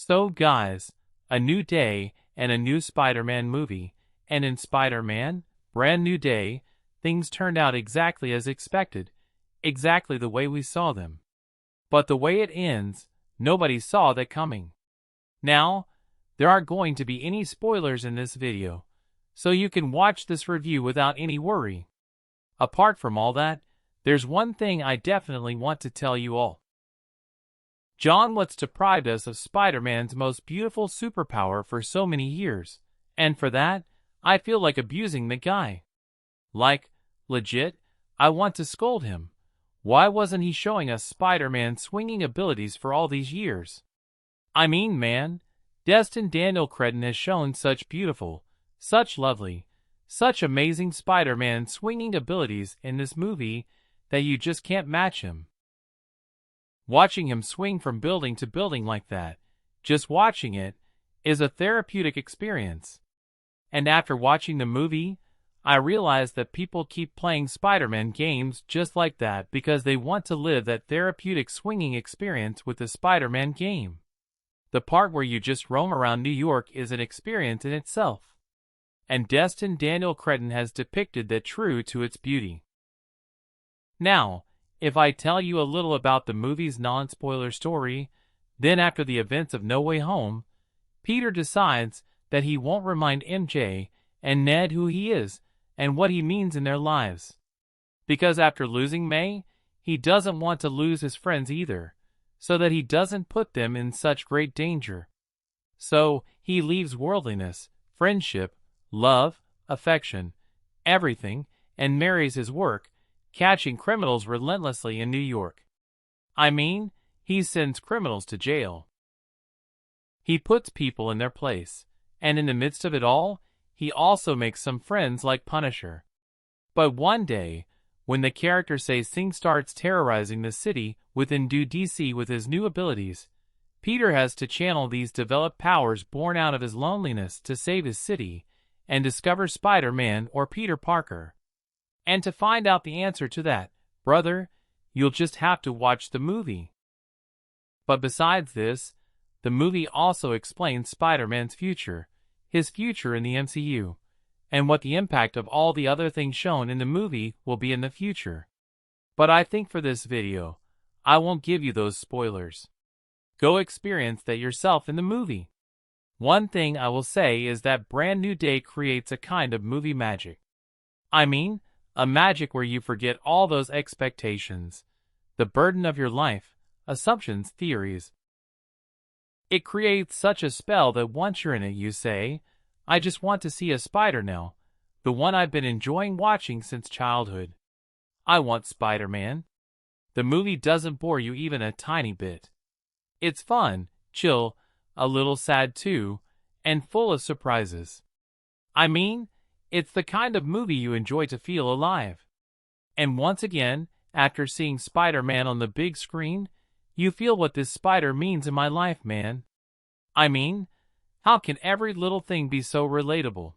So guys, a new day and a new Spider-Man movie, and in Spider-Man, Brand New Day, things turned out exactly as expected, exactly the way we saw them. But the way it ends, nobody saw that coming. Now, there aren't going to be any spoilers in this video, so you can watch this review without any worry. Apart from all that, there's one thing I definitely want to tell you all. John Watts deprived us of Spider-Man's most beautiful superpower for so many years, and for that, I feel like abusing the guy. Like, legit, I want to scold him. Why wasn't he showing us Spider-Man's swinging abilities for all these years? I mean, man, Destin Daniel Cretton has shown such beautiful, such lovely, such amazing Spider-Man swinging abilities in this movie that you just can't match him. Watching him swing from building to building like that, just watching it, is a therapeutic experience. And after watching the movie, I realized that people keep playing Spider-Man games just like that because they want to live that therapeutic swinging experience with the Spider-Man game. The part where you just roam around New York is an experience in itself. And Destin Daniel Cretton has depicted that true to its beauty. Now, if I tell you a little about the movie's non-spoiler story, then after the events of No Way Home, Peter decides that he won't remind MJ and Ned who he is and what he means in their lives. Because after losing May, he doesn't want to lose his friends either, so that he doesn't put them in such great danger. So, he leaves worldliness, friendship, love, affection, everything, and marries his work, catching criminals relentlessly in New York. I mean, he sends criminals to jail. He puts people in their place, and in the midst of it all, he also makes some friends like Punisher. But one day, when the character says things starts terrorizing the city within DC with his new abilities, Peter has to channel these developed powers born out of his loneliness to save his city and discover Spider-Man or Peter Parker. And to find out the answer to that, brother, you'll just have to watch the movie. But besides this, the movie also explains Spider-Man's future, his future in the MCU, and what the impact of all the other things shown in the movie will be in the future. But I think for this video, I won't give you those spoilers. Go experience that yourself in the movie. One thing I will say is that Brand New Day creates a kind of movie magic. I mean, a magic where you forget all those expectations, the burden of your life, assumptions, theories. It creates such a spell that once you're in it you say, I just want to see a spider now, the one I've been enjoying watching since childhood. I want Spider-Man. The movie doesn't bore you even a tiny bit. It's fun, chill, a little sad too, and full of surprises. I mean, it's the kind of movie you enjoy to feel alive. And once again, after seeing Spider-Man on the big screen, you feel what this spider means in my life, man. I mean, how can every little thing be so relatable?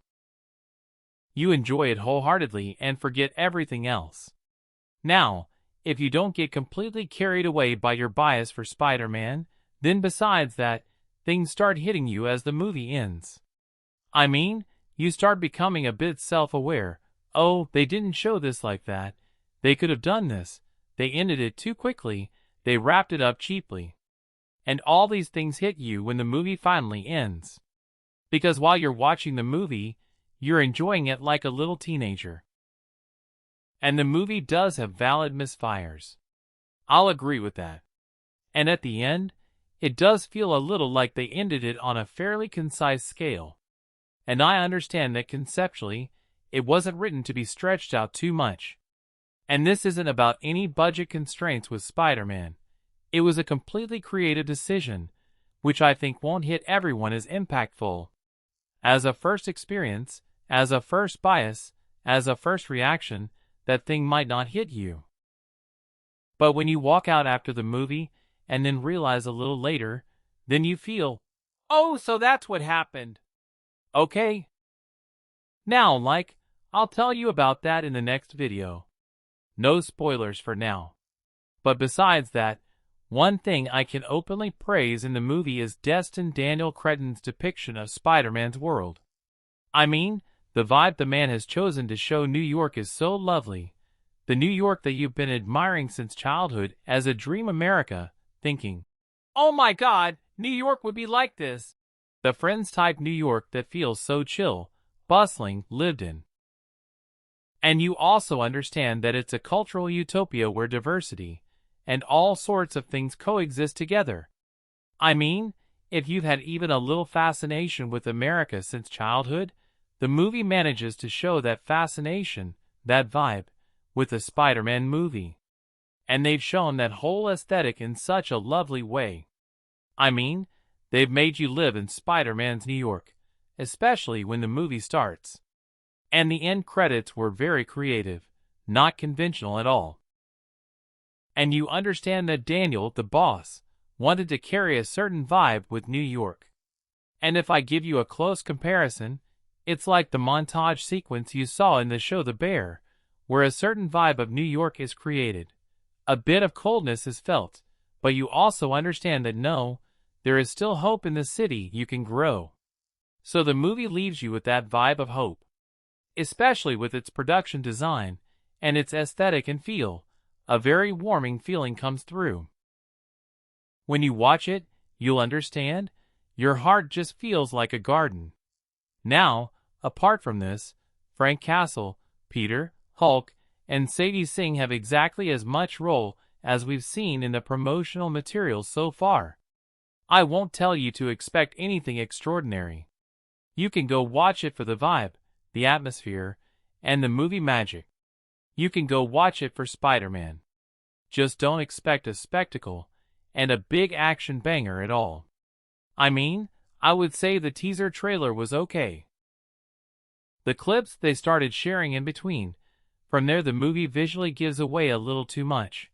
You enjoy it wholeheartedly and forget everything else. Now, if you don't get completely carried away by your bias for Spider-Man, then besides that, things start hitting you as the movie ends. I mean, you start becoming a bit self-aware. Oh, they didn't show this like that. They could have done this. They ended it too quickly. They wrapped it up cheaply. And all these things hit you when the movie finally ends. Because while you're watching the movie, you're enjoying it like a little teenager. And the movie does have valid misfires. I'll agree with that. And at the end, it does feel a little like they ended it on a fairly concise scale. And I understand that conceptually, it wasn't written to be stretched out too much. And this isn't about any budget constraints with Spider-Man. It was a completely creative decision, which I think won't hit everyone as impactful. As a first experience, as a first bias, as a first reaction, that thing might not hit you. But when you walk out after the movie, and then realize a little later, then you feel, oh, so that's what happened. Okay. Now, I'll tell you about that in the next video. No spoilers for now. But besides that, One thing I can openly praise in the movie is Destin Daniel Cretton's depiction of Spider-Man's world. I mean, the vibe the man has chosen to show New York is so lovely. The New York that you've been admiring since childhood as a dream America, thinking, "Oh my God, New York would be like this." The Friends-type New York that feels so chill, bustling, lived in. And you also understand that it's a cultural utopia where diversity and all sorts of things coexist together. I mean, if you've had even a little fascination with America since childhood, the movie manages to show that fascination, that vibe, with the Spider-Man movie. And they've shown that whole aesthetic in such a lovely way. I mean, they've made you live in Spider-Man's New York, especially when the movie starts. And the end credits were very creative, not conventional at all. And you understand that Daniel, the boss, wanted to carry a certain vibe with New York. And if I give you a close comparison, it's like the montage sequence you saw in the show The Bear, where a certain vibe of New York is created. A bit of coldness is felt, but you also understand that no, there is still hope in the city. You can grow. So the movie leaves you with that vibe of hope, especially with its production design and its aesthetic and feel. A very warming feeling comes through. When you watch it, you'll understand. Your heart just feels like a garden. Now, apart from this, Frank Castle, Peter, Hulk, and Sadie Singh have exactly as much role as we've seen in the promotional materials so far. I won't tell you to expect anything extraordinary. You can go watch it for the vibe, the atmosphere, and the movie magic. You can go watch it for Spider-Man. Just don't expect a spectacle and a big action banger at all. I mean, I would say the teaser trailer was okay. The clips they started sharing in between, from there the movie visually gives away a little too much.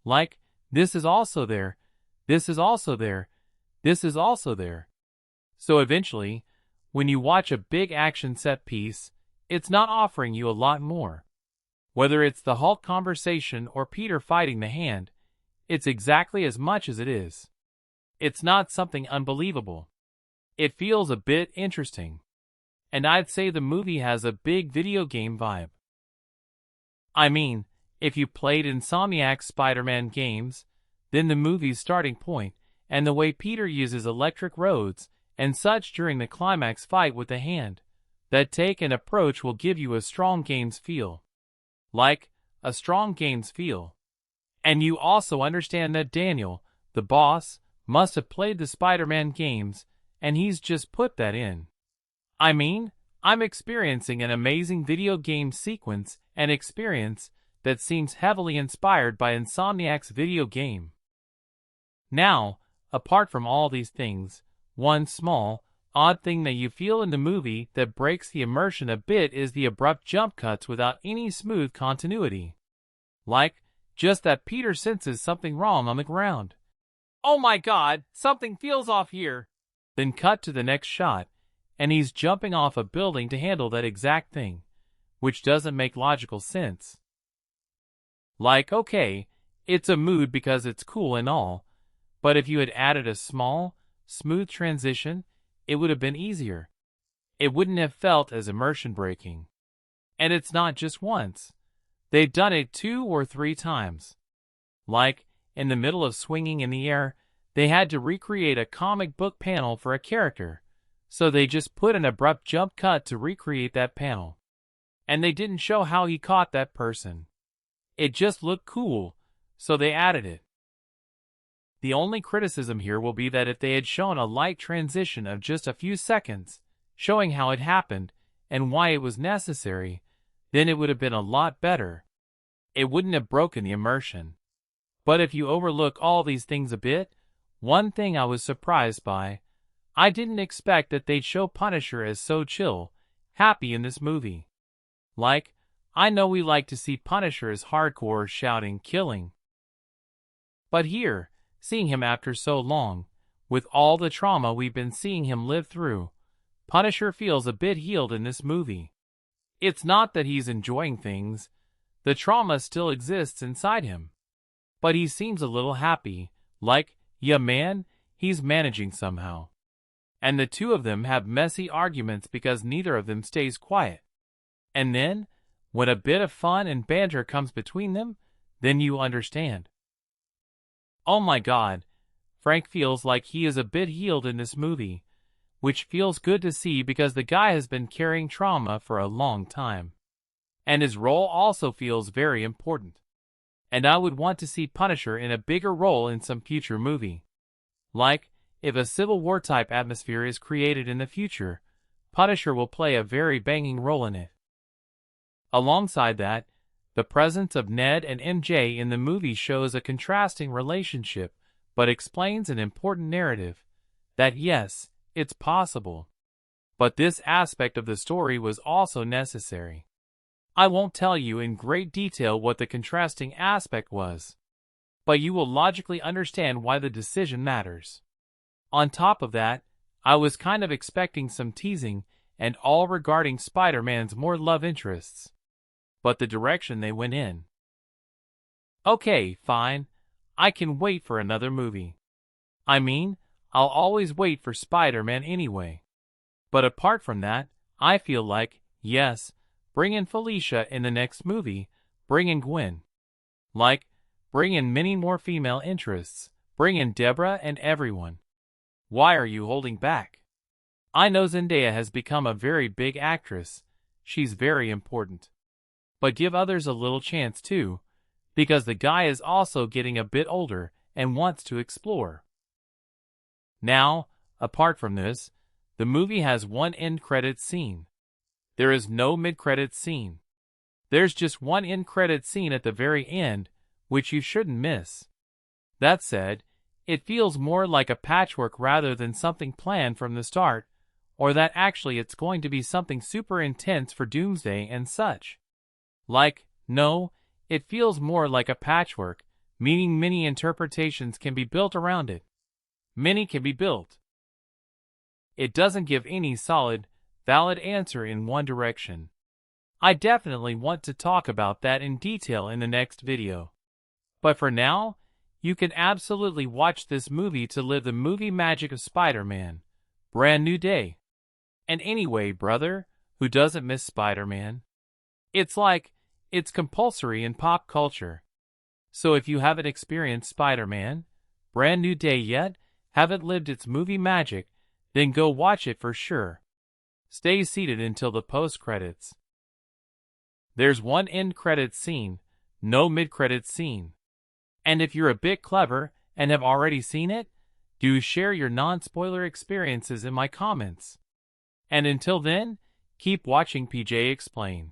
Like, this is also there, this is also there, this is also there. So eventually, when you watch a big action set piece, it's not offering you a lot more. Whether it's the Hulk conversation or Peter fighting the Hand, it's exactly as much as it is. It's not something unbelievable. It feels a bit interesting. And I'd say the movie has a big video game vibe. I mean, if you played Insomniac's Spider-Man games, then the movie's starting point, and the way Peter uses electric roads and such during the climax fight with the Hand, that take and approach will give you a strong games feel. Like, a strong games feel. And you also understand that Daniel, the boss, must have played the Spider-Man games, and he's just put that in. I mean, I'm experiencing an amazing video game sequence and experience that seems heavily inspired by Insomniac's video game. Now, apart from all these things, one small, odd thing that you feel in the movie that breaks the immersion a bit is the abrupt jump cuts without any smooth continuity. Like, just that Peter senses something wrong on the ground. "Oh my God, something feels off here." Then cut to the next shot, and he's jumping off a building to handle that exact thing, which doesn't make logical sense. Like, okay, it's a mood because it's cool and all, but if you had added a small, smooth transition, it would have been easier. It wouldn't have felt as immersion-breaking. And it's not just once. They've done it 2 or 3 times. Like, in the middle of swinging in the air, they had to recreate a comic book panel for a character, so they just put an abrupt jump cut to recreate that panel. And they didn't show how he caught that person. It just looked cool, so they added it. The only criticism here will be that if they had shown a light transition of just a few seconds, showing how it happened and why it was necessary, then it would have been a lot better. It wouldn't have broken the immersion. But if you overlook all these things a bit, one thing I was surprised by, I didn't expect that they'd show Punisher as so chill, happy in this movie. Like, I know we like to see Punisher as hardcore, shouting, killing. But here, seeing him after so long, with all the trauma we've been seeing him live through, Punisher feels a bit healed in this movie. It's not that he's enjoying things, the trauma still exists inside him. But he seems a little happy, Like, yeah man, he's managing somehow. And the two of them have messy arguments because neither of them stays quiet. And then, when a bit of fun and banter comes between them, then you understand. Oh my god, Frank feels like he is a bit healed in this movie, which feels good to see because the guy has been carrying trauma for a long time. And his role also feels very important. And I would want to see Punisher in a bigger role in some future movie. Like, if a Civil War type atmosphere is created in the future, Punisher will play a very banging role in it. Alongside that, the presence of Ned and MJ in the movie shows a contrasting relationship, but explains an important narrative, that yes, it's possible. But this aspect of the story was also necessary. I won't tell you in great detail what the contrasting aspect was, but you will logically understand why the decision matters. On top of that, I was kind of expecting some teasing and all regarding Spider-Man's more love interests. But the direction they went in. Okay, fine. I can wait for another movie. I mean, I'll always wait for Spider-Man anyway. But apart from that, I feel like, yes, bring in Felicia in the next movie, bring in Gwen. Like, bring in many more female interests, bring in Deborah and everyone. Why are you holding back? I know Zendaya has become a very big actress. She's very important. But give others a little chance too, because the guy is also getting a bit older and wants to explore. Now, apart from this, the movie has one end credits scene. There is no mid-credits scene. There's just one end credits scene at the very end, which you shouldn't miss. That said, it feels more like a patchwork rather than something planned from the start, or that actually it's going to be something super intense for Doomsday and such. Like, no, it feels more like a patchwork, meaning many interpretations can be built around it. Many can be built. It doesn't give any solid, valid answer in one direction. I definitely want to talk about that in detail in the next video. But for now, you can absolutely watch this movie to live the movie magic of Spider-Man. Brand New Day. And anyway, brother, who doesn't miss Spider-Man? It's compulsory in pop culture. So if you haven't experienced Spider-Man, Brand New Day yet, haven't lived its movie magic, then go watch it for sure. Stay seated until the post-credits. There's one end credits scene, no mid-credits scene. And if you're a bit clever and have already seen it, do share your non-spoiler experiences in my comments. And until then, keep watching PJ Explain.